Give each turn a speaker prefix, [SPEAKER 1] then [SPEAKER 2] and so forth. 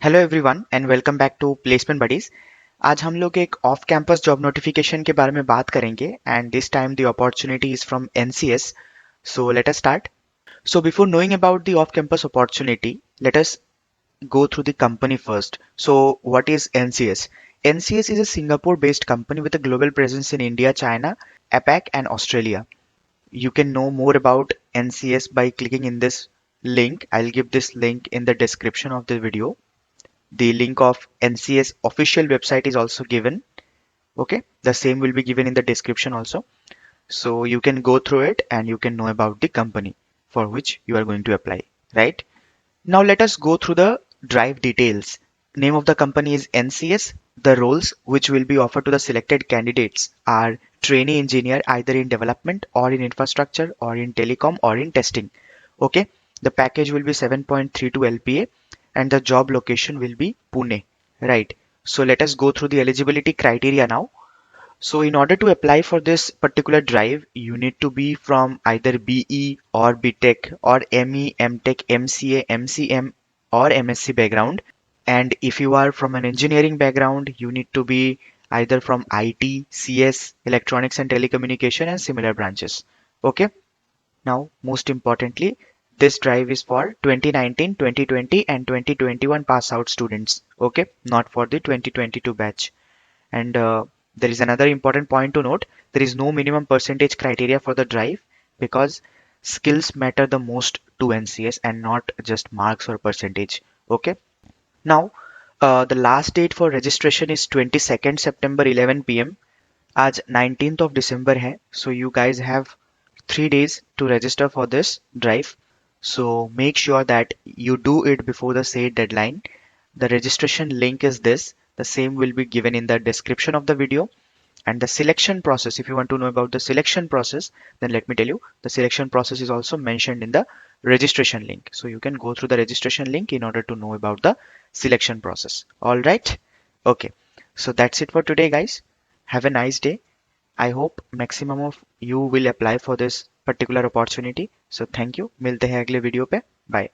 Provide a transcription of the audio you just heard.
[SPEAKER 1] Hello everyone and welcome back to placement buddies. आज हम लोग एक ऑफ कैंपस जॉब नोटिफिकेशन के बारे में बात करेंगे and this time the opportunity is from NCS. So let us start. So before knowing about the off campus opportunity, let us go through the company first. So what is NCS? NCS is a Singapore based company with a global presence in India, China, APAC and Australia. You can know more about NCS by clicking in this link. I'll give this link in the description of the video. The link of NCS official website is also given. Okay, the same will be given in the description also. So you can go through it and you can know about the company for which you are going to apply, right? Now let us go through the drive details. Name of the company is NCS. The roles which will be offered to the selected candidates are trainee engineer either in development or in infrastructure or in telecom or in testing. Okay, the package will be 7.32 LPA and the job location will be Pune, right? So let us go through the eligibility criteria now. So in order to apply for this particular drive, you need to be from either BE or BTech or ME, MTech, MCA, MCM or MSc background. And if you are from an engineering background, you need to be either from IT, CS, electronics and telecommunication and similar branches. Okay. Now, most importantly, this drive is for 2019, 2020 and 2021 pass out students. Okay. Not for the 2022 batch. And there is another important point to note. There is no minimum percentage criteria for the drive because skills matter the most to NCS and not just marks or percentage. Okay. Now, the last date for registration is 22nd September 11 p.m. आज 19th of December है. So you guys have 3 days to register for this drive. So make sure that you do it before the said deadline. The registration link is this. The same will be given in the description of the video. And the selection process, if you want to know about the selection process, then let me tell you, the selection process is also mentioned in the registration link. So you can go through the registration link in order to know about the selection process. All right. Okay. So that's it for today, guys. Have a nice day. I hope maximum of you will apply for this particular opportunity. So thank you. मिलते हैं अगले video पे. Bye.